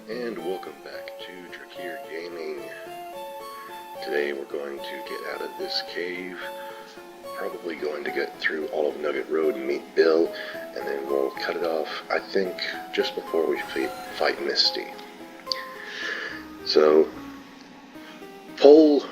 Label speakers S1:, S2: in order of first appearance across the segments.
S1: And welcome back to Drakir Gaming. Today we're going to get out of this cave. Probably going to get through all of Nugget Road and meet Bill, and then we'll cut it off, I think, just before we fight Misty. So, Pole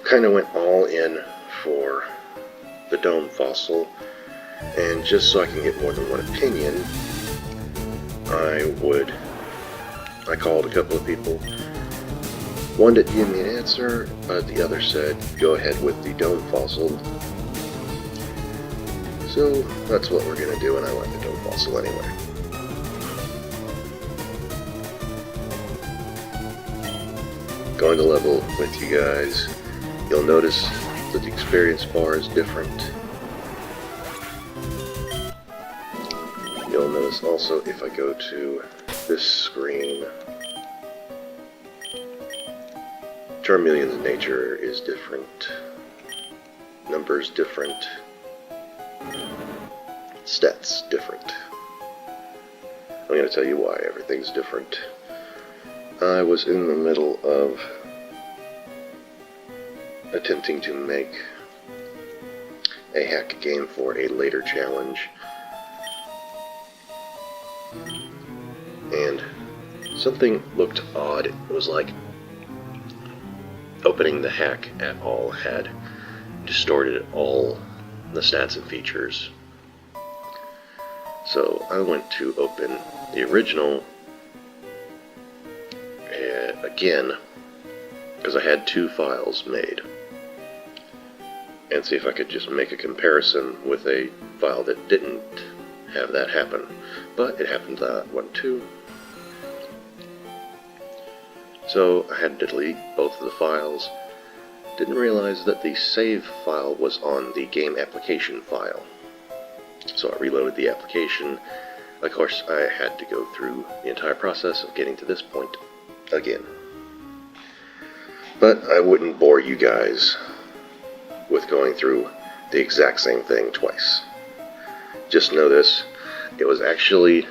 S1: kind of went all in for the Dome Fossil, and just so I can get more than one opinion, I called a couple of people. One didn't give me an answer, but the other said, go ahead with the Dome Fossil. So that's what we're going to do, and I like the Dome Fossil anyway. Going to level with you guys, you'll notice that the experience bar is different. You'll notice also if I go to this screen, Charmeleon's nature is different, numbers different, stats different. I'm going to tell you why everything's different. I was in the middle of attempting to make a hack game for a later challenge, and something looked odd. It was like opening the hack at all had distorted all the stats and features. So I went to open the original again, because I had two files made, and see if I could just make a comparison with a file that didn't have that happen. But it happened to that one too. So I had to delete both of the files. Didn't realize that the save file was on the game application file. So I reloaded the application. Of course, I had to go through the entire process of getting to this point again. But I wouldn't bore you guys with going through the exact same thing twice. Just know this, it was actually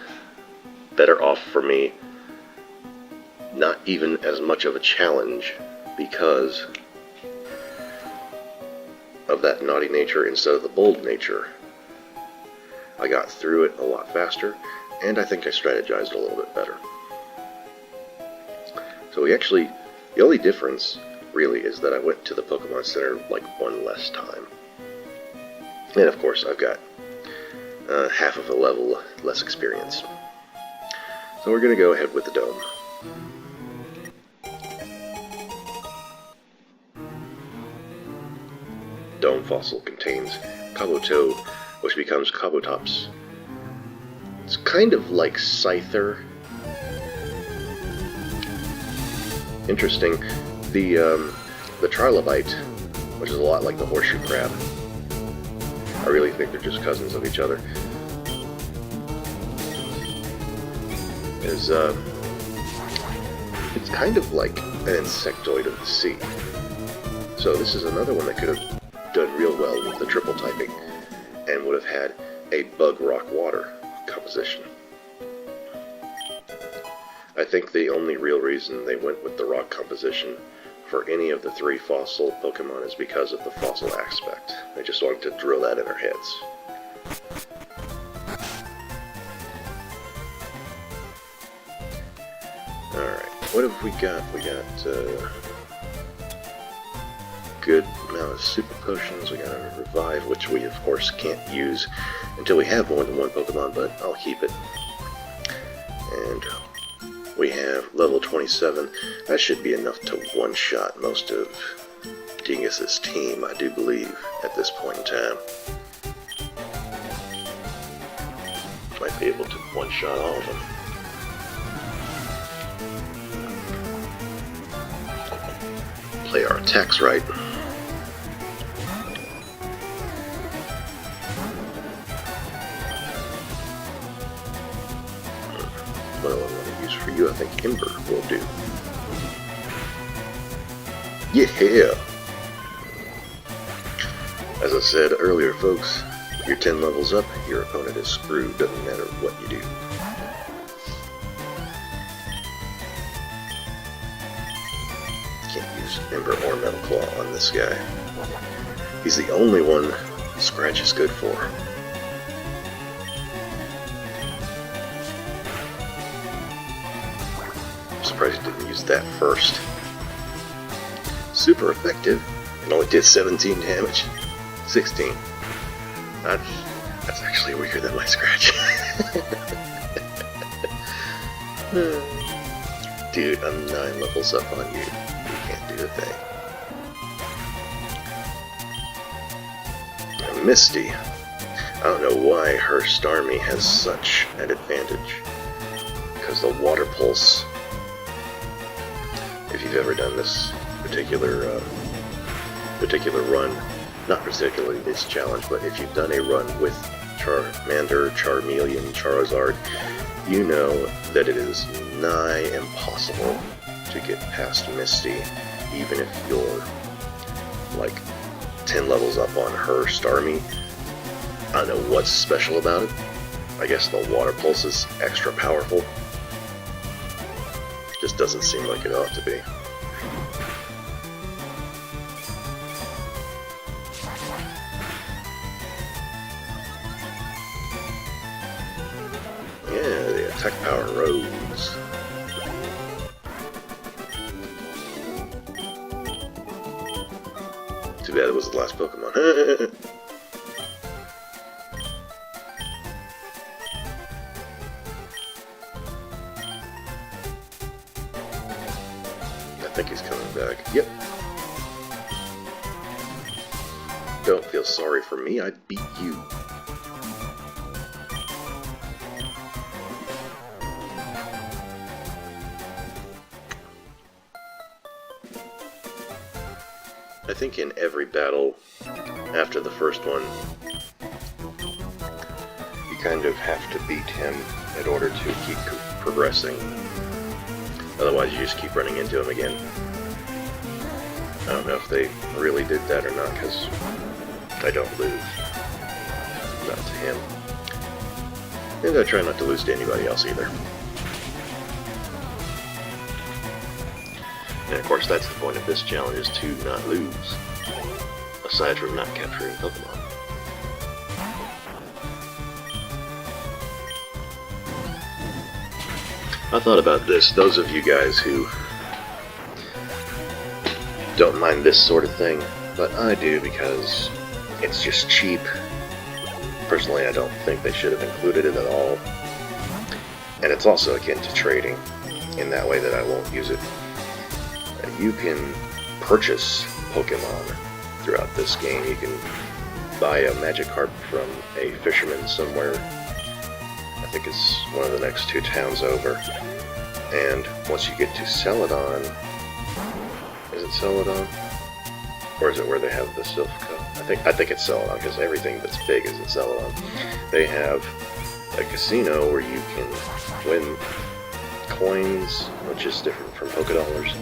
S1: better off for me, not even as much of a challenge, because of that naughty nature instead of the bold nature. I got through it a lot faster, and I think I strategized a little bit better. So the only difference really is that I went to the Pokemon Center like one less time. And of course I've got half of a level less experience. So we're going to go ahead with the Dome. Dome Fossil contains Kabuto, which becomes Kabutops. It's kind of like Scyther. Interesting. The Trilobite, which is a lot like the Horseshoe Crab. I really think they're just cousins of each other. It's kind of like an insectoid of the sea. So this is another one that could have done real well with the triple typing, and would have had a bug rock water composition. I think the only real reason they went with the rock composition for any of the three fossil Pokemon is because of the fossil aspect. They just wanted to drill that in our heads. Alright, what have we got? We got good amount of super potions. We got a revive, which we of course can't use until we have more than one Pokemon, but I'll keep it. And we have level 27. That should be enough to one-shot most of Dingus's team, I do believe, at this point in time. Might be able to one-shot all of them. Play our attacks right. What do I want to use for you? I think Ember will do. Yeah! As I said earlier, folks, if you're 10 levels up, your opponent is screwed. Doesn't matter what you do. use Ember or Metal Claw on this guy. He's the only one Scratch is good for. I'm surprised he didn't use that first. Super effective. It only did 17 damage. 16. That's actually weaker than my Scratch. Dude, I'm 9 levels up on you. You can't do a thing. And Misty. I don't know why her Starmie has such an advantage. Because the Water Pulse, if you've ever done this particular run, not particularly this challenge, but if you've done a run with Charmander, Charmeleon, Charizard, you know that it is nigh impossible to get past Misty, even if you're like 10 levels up on her Starmie. I don't know what's special about it. I guess the Water Pulse is extra powerful. Just doesn't seem like it ought to be. Yeah, the attack power rose. Too bad it was the last Pokemon. I think he's coming back. Yep. Don't feel sorry for me, I beat you. I think in every battle after the first one, you kind of have to beat him in order to keep progressing. Otherwise, you just keep running into him again. I don't know if they really did that or not, because I don't lose. Not to him. And I try not to lose to anybody else either. And of course, that's the point of this challenge, is to not lose. Aside from not capturing Pokemon. I thought about this. Those of you guys who don't mind this sort of thing, but I do because it's just cheap. Personally, I don't think they should have included it at all. And it's also akin to trading, in that way that I won't use it. You can purchase Pokemon throughout this game. You can buy a Magikarp from a fisherman somewhere. I think it's one of the next 2 towns over. And once you get to Celadon, is it Celadon? Or is it where they have the Silph Co? I think it's Celadon, because everything that's big is in Celadon. They have a casino where you can win coins, which is different from Pokédollars,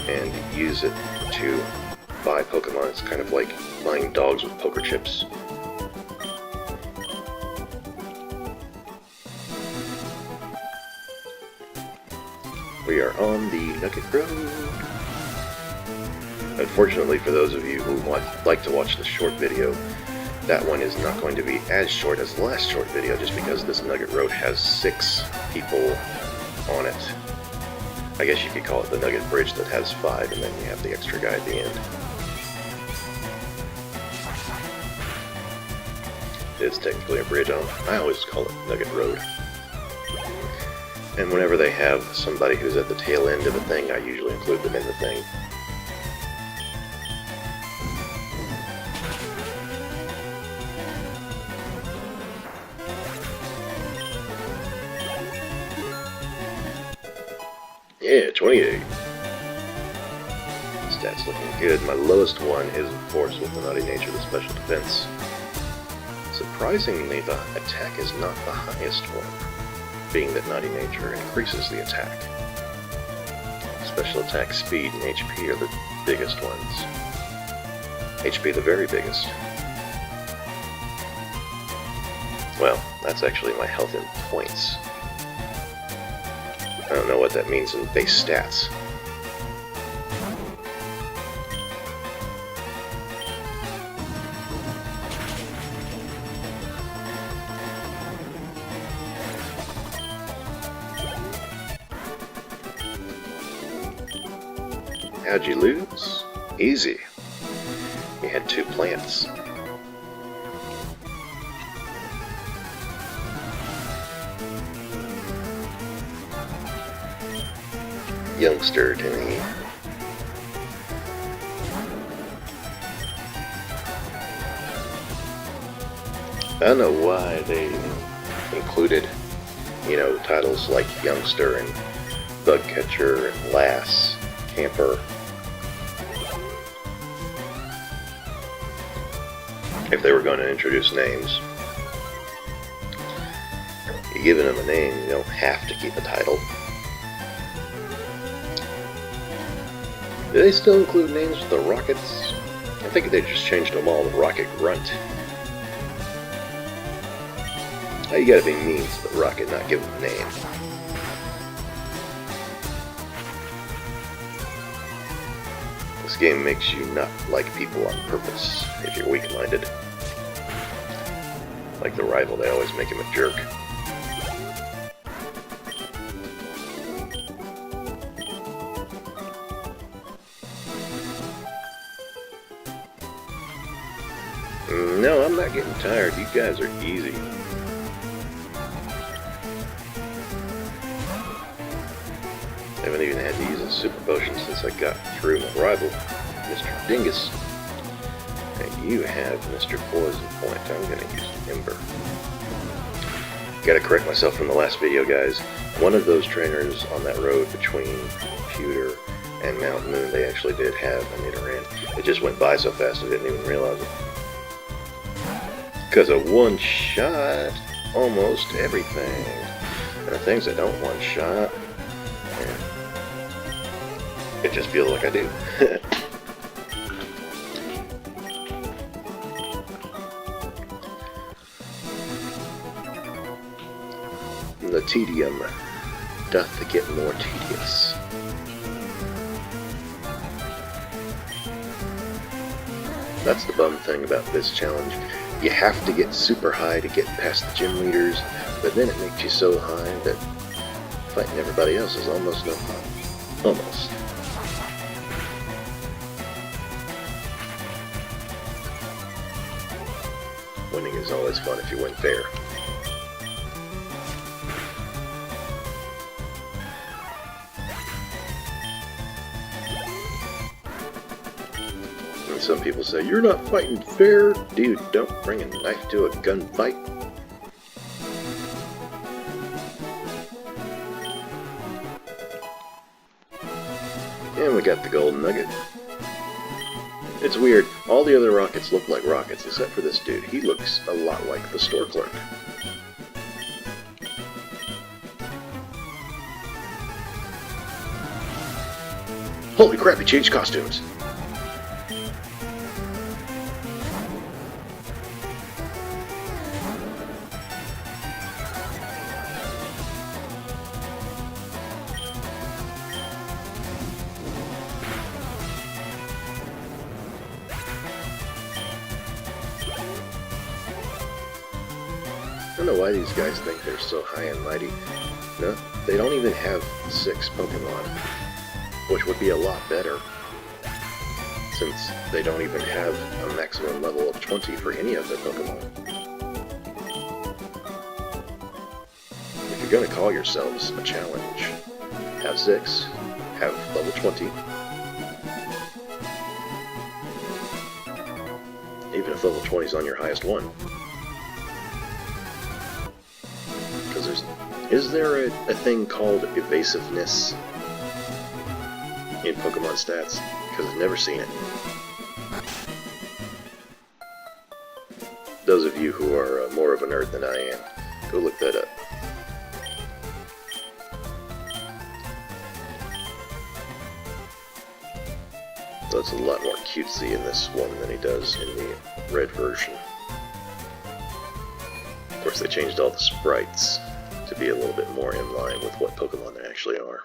S1: and use it to buy Pokemon. It's kind of like buying dogs with poker chips. We are on the Nugget Road. Unfortunately, for those of you who like to watch the short video, that one is not going to be as short as the last short video, just because this Nugget Road has 6 people on it. I guess you could call it the Nugget Bridge that has 5, and then you have the extra guy at the end. It's technically a bridge. I always call it Nugget Road. And whenever they have somebody who's at the tail end of a thing, I usually include them in the thing. Yeah, 28. Stats looking good. My lowest one is, of course, with the Naughty Nature, the special defense. Surprisingly, the attack is not the highest one, being that Naughty Nature increases the attack. Special attack, speed, and HP are the biggest ones. HP the very biggest. Well, that's actually my health in points. I don't know what that means in base stats. How'd you lose? Easy. You had 2 plants. Youngster to me. I don't know why they included, you know, titles like Youngster and Bug Catcher and Lass, Camper. If they were going to introduce names, you're giving them a name, you don't have to keep a title. Do they still include names with the Rockets? I think they just changed them all to Rocket Grunt. Oh, you gotta be mean to the Rocket, not give him a name. This game makes you not like people on purpose if you're weak-minded. Like the rival, they always make him a jerk. No, I'm not getting tired. You guys are easy. I haven't even had to use a super potion since I got through my rival, Mr. Dingus. And you have Mr. Poison Point. I'm gonna use Ember. Gotta correct myself from the last video, guys. One of those trainers on that road between Pewter and Mount Moon, they actually did have a Nidoran. It just went by so fast I didn't even realize it. Because of one-shot almost everything. There are things that don't one-shot. It just feels like I do. The tedium doth get more tedious. That's the bum thing about this challenge. You have to get super high to get past the gym leaders, but then it makes you so high that fighting everybody else is almost no fun. Almost. Winning is always fun if you win fair. And some people say, you're not fighting fair. Dude, don't bring a knife to a gunfight. And we got the golden nugget. It's weird, all the other rockets look like rockets except for this dude. He looks a lot like the store clerk. Holy crap, he changed costumes! I don't know why these guys think they're so high and mighty. No, they don't even have 6 Pokemon, which would be a lot better, since they don't even have a maximum level of 20 for any of their Pokemon. If you're going to call yourselves a challenge, have 6, have level 20, even if level 20 is on your highest one. Is there a thing called evasiveness in Pokemon stats? Because I've never seen it. Those of you who are more of a nerd than I am, go look that up. So it's a lot more cutesy in this one than he does in the red version. Of course, they changed all the sprites to be a little bit more in line with what Pokemon they actually are.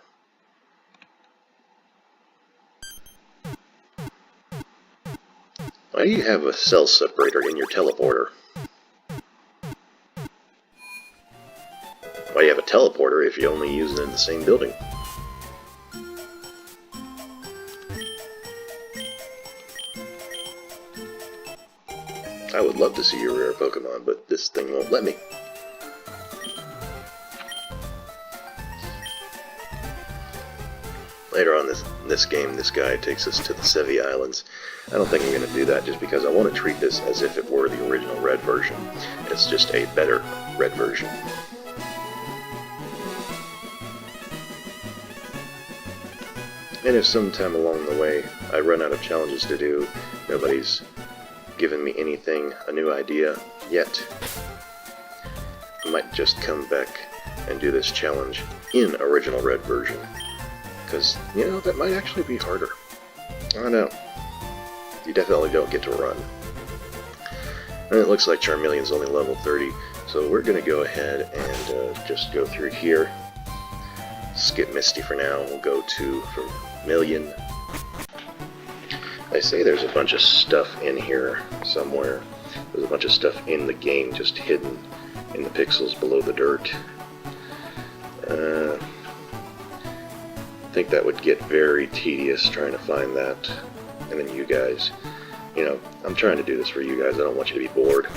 S1: Why do you have a cell separator in your teleporter? Why do you have a teleporter if you only use it in the same building? would love to see your rare Pokemon, but this thing won't let me. Later on this game, this guy takes us to the Sevi Islands. I don't think I'm going to do that just because I want to treat this as if it were the original red version. It's just a better red version. And if sometime along the way I run out of challenges to do, nobody's given me anything, a new idea yet, I might just come back and do this challenge in original red version. Because, you know, that might actually be harder. I don't know. You definitely don't get to run. And it looks like Charmeleon's only level 30, so we're going to go ahead and just go through here. Skip Misty for now. We'll go to Vermilion. I say there's a bunch of stuff in here somewhere. There's a bunch of stuff in the game just hidden in the pixels below the dirt. I think that would get very tedious trying to find that. And then you guys, you know, I'm trying to do this for you guys. I don't want you to be bored.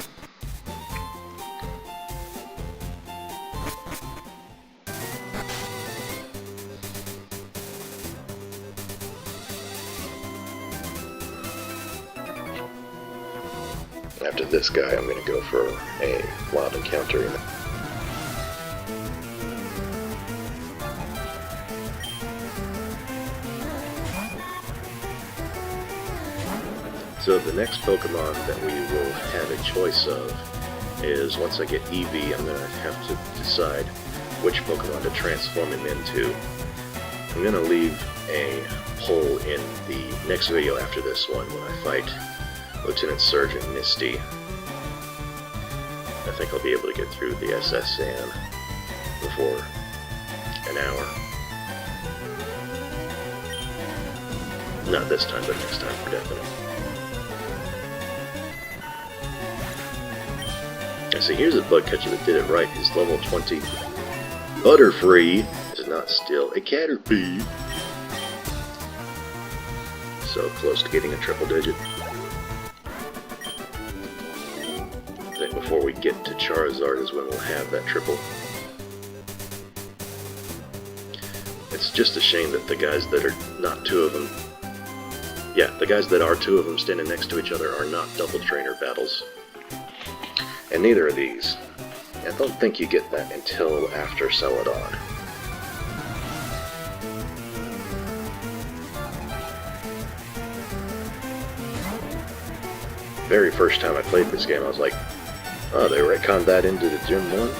S1: After this guy, I'm going to go for a wild encounter. So the next Pokemon that we will have a choice of is, once I get Eevee, I'm going to have to decide which Pokemon to transform him into. I'm going to leave a poll in the next video after this one when I fight Lieutenant Surgeon Misty. I think I'll be able to get through the SS San before an hour. Not this time, but next time for definite. So here's a bug catcher that did it right. He's level 20. Butterfree is not still a Caterpie. So close to getting a triple digit. I think before we get to Charizard is when we'll have that triple. It's just a shame that the guys that are not two of them, yeah, the guys that are two of them standing next to each other are not double trainer battles. And neither are these. I don't think you get that until after Celadon. Very first time I played this game, I was like, oh, they retconned that into the Gen 1?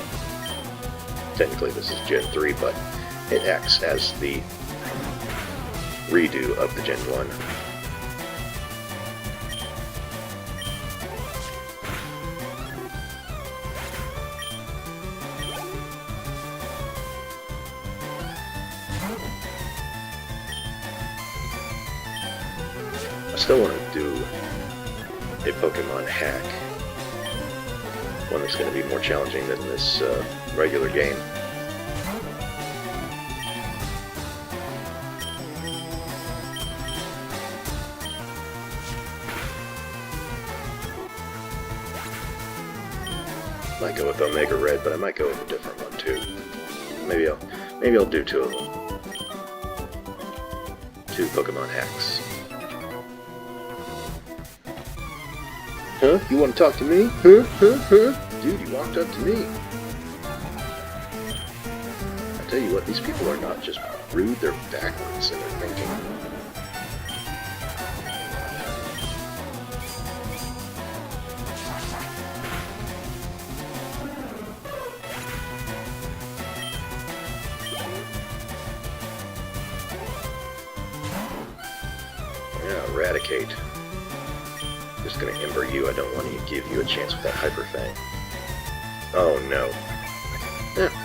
S1: Technically this is Gen 3, but it acts as the redo of the Gen 1. I still want to do a Pokemon hack. One that's going to be more challenging than this regular game. Might go with Omega Red, but I might go with a different one too. Maybe I'll do two of them. 2 Pokemon hacks. Huh? You want to talk to me? Huh? Dude, you walked up to me. I tell you what, these people are not just rude, they're backwards in their thinking. Yeah, Eradicate. Just gonna Ember you. I don't want to give you a chance with that Hyper Fang. Oh no.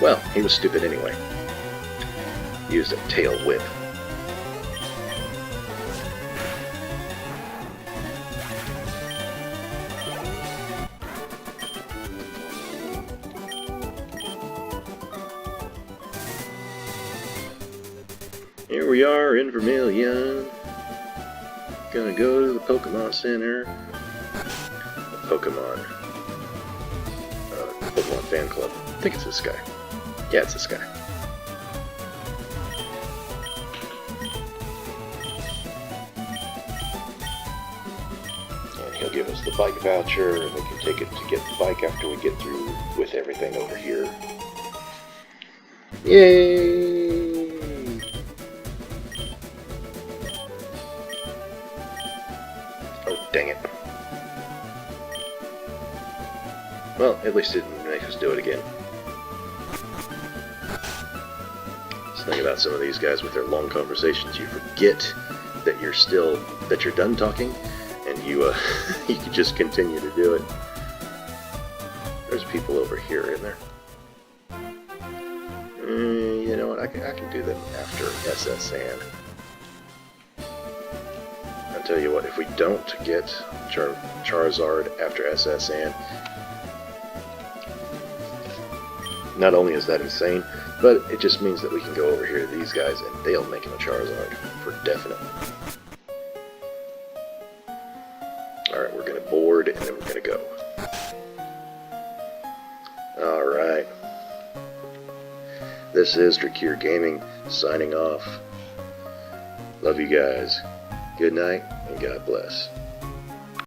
S1: Well, he was stupid anyway. Used a Tail Whip. Here we are in Vermilion. Gonna go to the Pokemon Center. Pokemon Pokemon fan club. I think it's this guy. Yeah, it's this guy. And he'll give us the bike voucher, and we can take it to get the bike after we get through with everything over here. Yay! Oh, dang it. Well, at least it didn't make us do it again. Just think about some of these guys with their long conversations. You forget that you're done talking, and you you can just continue to do it. There's people over here, isn't there? You know what? I can do them after SS Sand. I'll tell you what. If we don't get Charizard after SS Sand, not only is that insane, but it just means that we can go over here to these guys and they'll make him a Charizard for definite. Alright, we're going to board and then we're going to go. Alright. This is Drakir Gaming signing off. Love you guys. Good night and God bless.